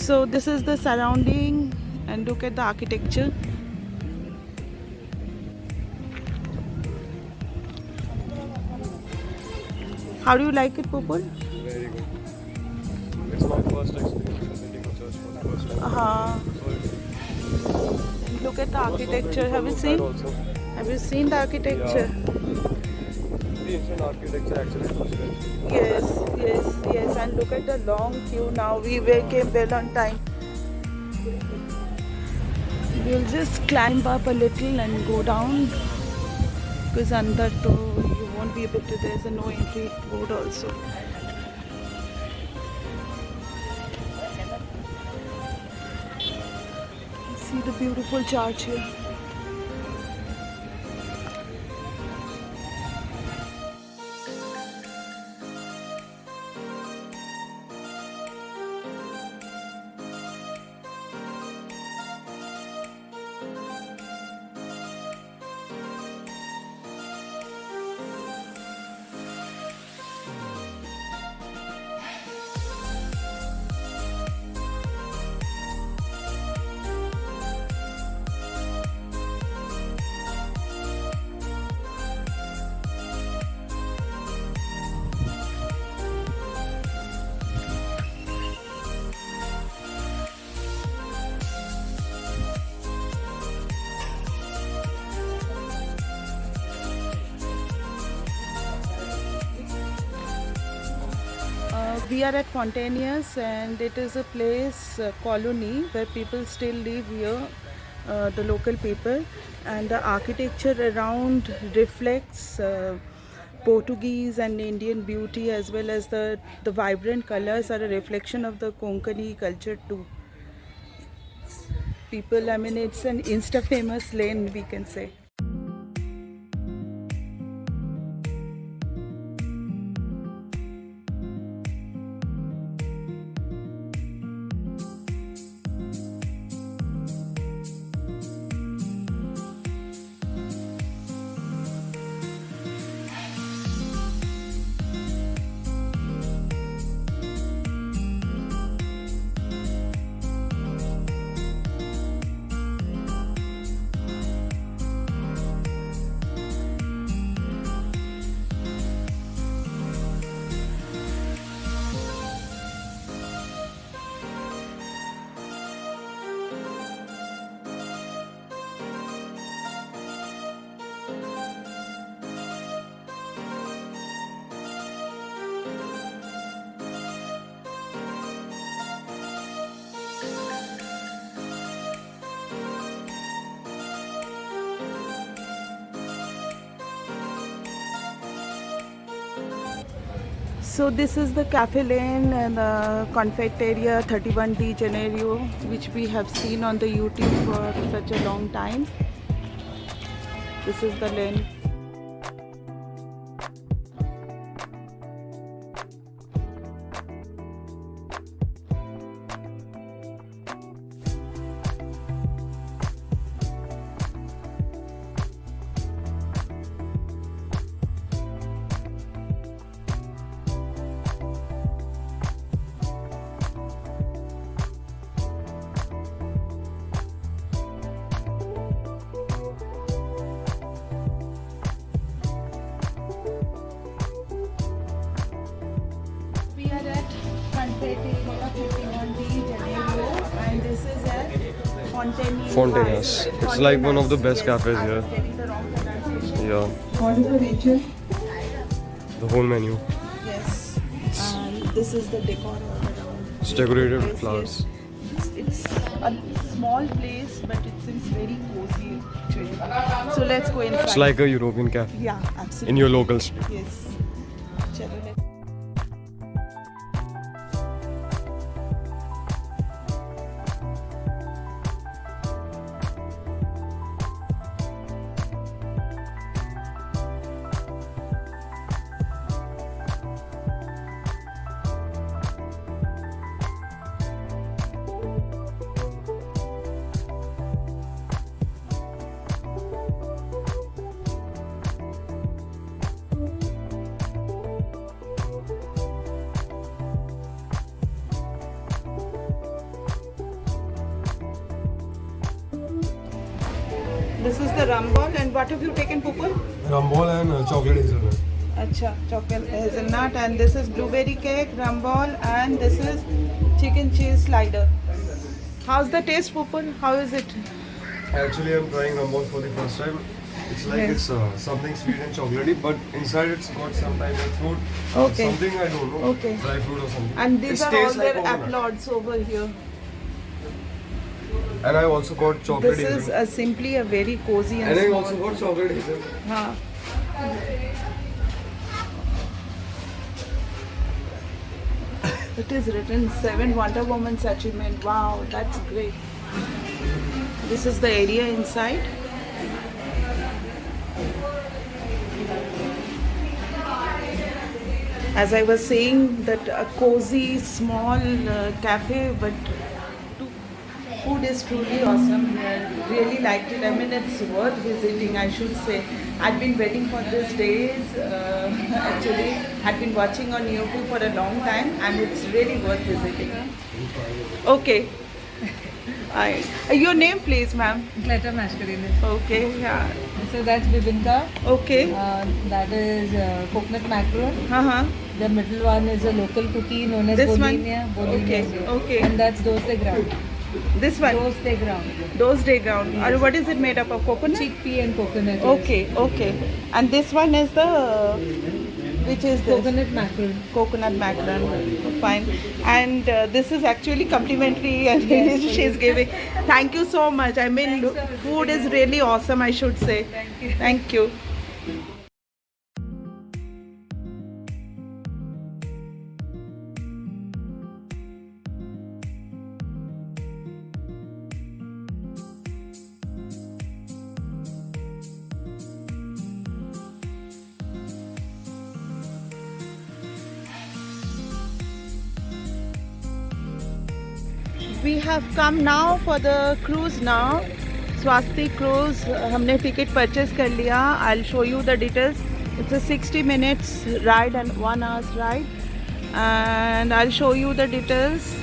So this is the surrounding and look at the architecture. How do you like it, Popol? Very good. It's my first experience visiting a church for the first time. Look at the architecture. Have you seen? Also. Have you seen the architecture? The ancient architecture actually was good. Yes. And look at the long queue now. Came well on time. We'll just climb up a little and go down because under to you won't be able to. There's a no entry board also. See the beautiful church here. We are at Fontainiers and it is a place, colony where people still live here, the local people, and the architecture around reflects Portuguese and Indian beauty, as well as the vibrant colors are a reflection of the Konkani culture too. People, I mean, it's an Insta famous lane, we can say. So this is the Cafe Lane and the Confecteria 31D Janeiro, which we have seen on the YouTube for such a long time. This is the lane. We are at Confecteria 31D Janeiro and this is at Fontainiers. It's like one of the best cafes here. Getting the wrong pronunciation. Yeah, Order Rachel. the whole menu. Yes. And this is the decor all around. It's decorated with Yes, flowers. yes. It's a small place, but it seems very cozy actually. So let's go inside. It's like a European cafe Yeah, absolutely. in your local street. Yes. Chalo, let's. This is the rum ball, and what have you taken, Pupul? Rum ball and chocolate hazelnut. Acha, chocolate hazelnut, and this is blueberry cake, rum ball, and this is chicken cheese slider. How's the taste, Pupul? How is it? Actually, I'm trying rum ball for the first time. It's like Yes. it's something sweet and chocolatey, but inside it's got some type of fruit. Okay. Something I don't know. Okay. Dry fruit or something. And these It are all tastes like their coconut. applauds over here. And I also got chocolate This is hazelnut. simply a very cozy and And I small. also got chocolate hazelnut. Haan. It is written 7 Wonder Woman's achievement. Wow, that's great. This is the area inside. As I was saying, that a cozy small cafe, but food is truly awesome. I really liked it. I mean, it's worth visiting, I should say. I've been waiting for these days. Actually, I've been watching on YouTube for a long time, and it's really worth visiting. Okay. Your name, please, ma'am. Cleta mascarinus. Okay. Yeah. So that's bibinka. Okay. That is coconut macaron. Uh-huh. The middle one is a local cookie known as This one? bolinia. Okay, okay. And that's dose de ground. This one. Dose de ground. Dose day ground. Or what is it made up of? Coconut? Chickpea and coconut. yes. Okay, okay. And this one is the, which is this? Coconut macaron. Coconut macaron. Fine. And this is actually complimentary, and Yes. she's giving. Thank you so much. I mean, Thanks for food is really awesome, I should say. Thank you. Thank you. We have come now for the cruise now. Swastik cruise. हमने ticket purchase कर लिया. I'll show you the details. It's a 60 minutes ride and 1 hour's ride. And I'll show you the details.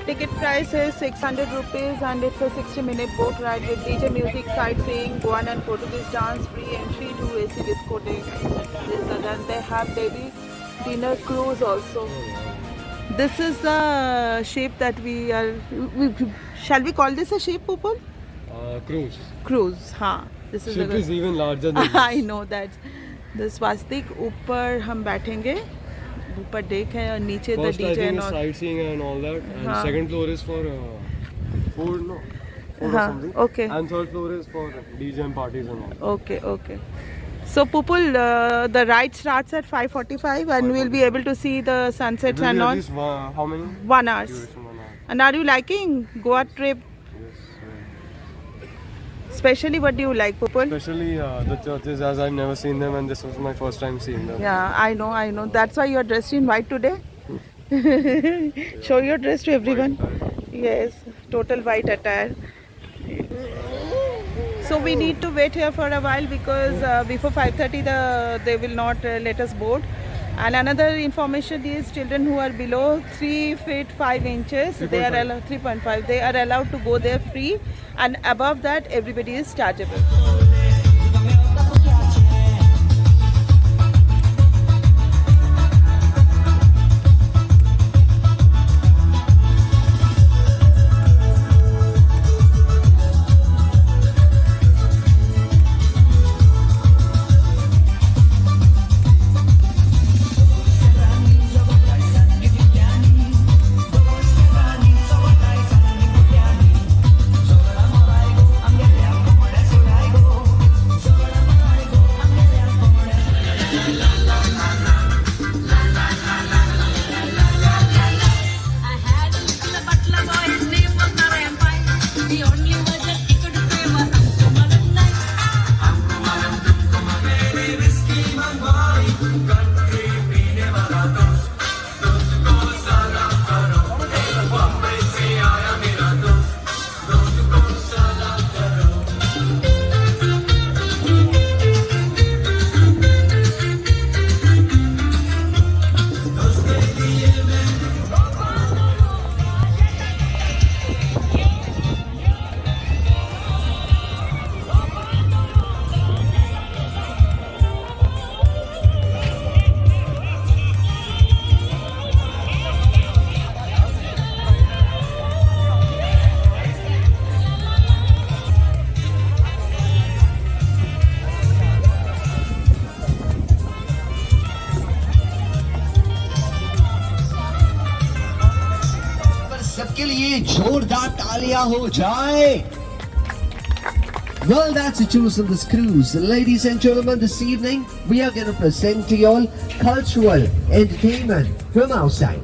Ticket price is 600 rupees, and it's a 60-minute boat ride with DJ music, sightseeing, Goan and Portuguese dance, free entry to AC discotheque. Then they have daily dinner cruise also. This is the ship that we are. Shall we call this a ship, Pupul? Cruise. Cruise, हाँ. This is Ship the. is even larger than this. I know that. The swastik ऊपर हम बैठेंगे. ऊपर deck है और नीचे the First, I DJ think and is all. sightseeing and all that. And हाँ. second floor is for food, no? Food or हाँ, something. okay. And third floor is for DJ and parties and all. Okay, okay. So Pupul, the ride starts at 5:45, and we'll be able to see the It sunsets will and be at all. least 1 hour? 1 hour. Duration 1 hour. And are you liking Goa trip? Yes. Especially, what do you like, Pupul? Especially the churches, as I've never seen them, and this was my first time seeing them. Yeah, I know. That's why you're dressed in white today. Show your dress to everyone. Yes, total white attire. So we need to wait here for a while because before 5:30 they will not let us board. And another information is children who are below 3 feet 5 inches, they are 3.5. allowed 3.5. They are allowed to go there free, and above that everybody is chargeable. सबके लिए जोरदार तालियां हो जाए. Well, that's the choose of this cruise. Ladies and gentlemen, this evening we are going to present to you all cultural entertainment from outside.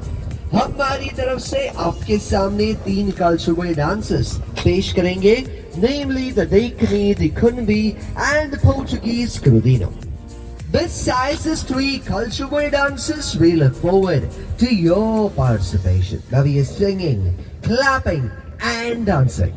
हमारी तरफ से आपके सामने 3 cultural dances पेश करेंगे, namely the Dekani, the Kunbi and the Portuguese Crudino. Besides these 3 cultural dances, we look forward to your participation. Now we are singing, clapping and dancing.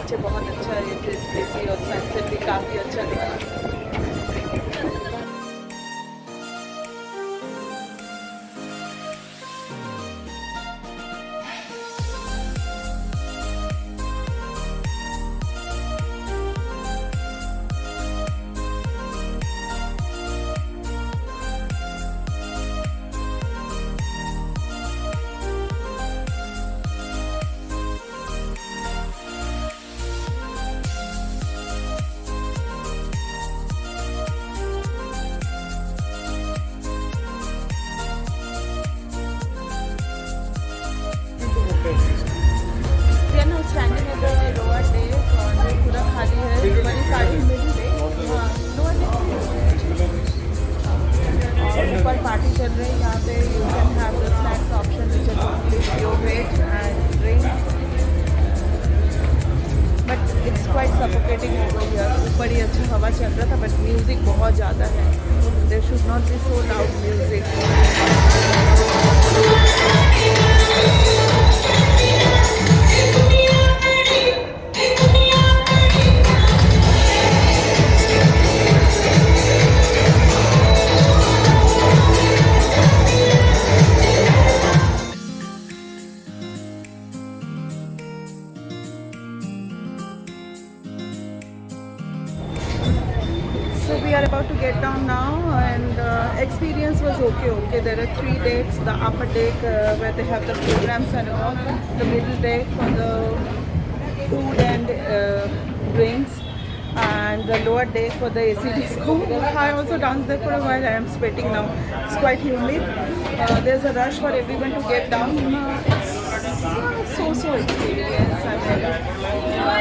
नीचे बहुत अच्छा है, स्पेसी और सनसेट भी काफ़ी अच्छा दिखा। It's quite suffocating over here. ऊपर ही अच्छा हवा चल रहा था बट म्यूज़िक बहुत ज़्यादा है। There should not be so loud music. So we are about to get down now, and experience was okay. There are 3 decks: the upper deck where they have the programs and all, the middle deck for the food and drinks, and the lower deck for the AC disco. I also danced there for a while. I am sweating now. It's quite humid. There's a rush for everyone to get down. It's so experience. I mean,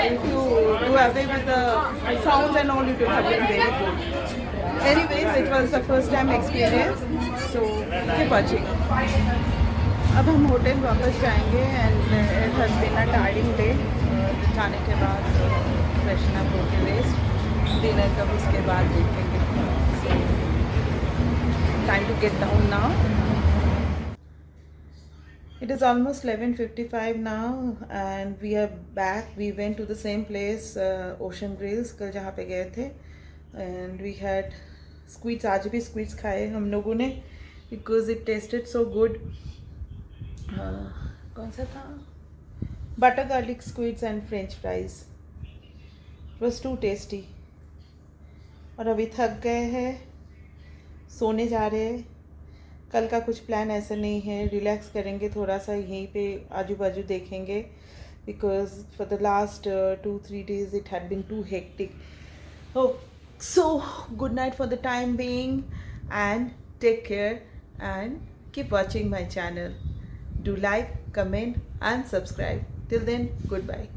if you do away with the sounds and all, it will have been very good. Anyways, it was the first time experience. So keep watching. अब हम hotel वापस जाएंगे and it has been a tiring day. जाने के बाद freshen up होके rest dinner का उसके बाद देखेंगे। So time to get down now. It is almost 11:55 now and we are back. We went to the same place, Ocean Grills, कल जहाँ पे गए थे, and we had squeaks. आज भी squeaks खाए हम लोगों ने because it tasted so good. कौन सा था? Butter garlic squids and French fries. It was too tasty. और अभी थक गए हैं, सोने जा रहे हैं। कल का कुछ प्लान ऐसा नहीं है, रिलैक्स करेंगे थोड़ा सा, यहीं पे आजू बाजू देखेंगे because for the last 2-3 days it had been too hectic. So good night for the time being and take care and keep watching my channel. Do like, comment and subscribe. Till then, good bye.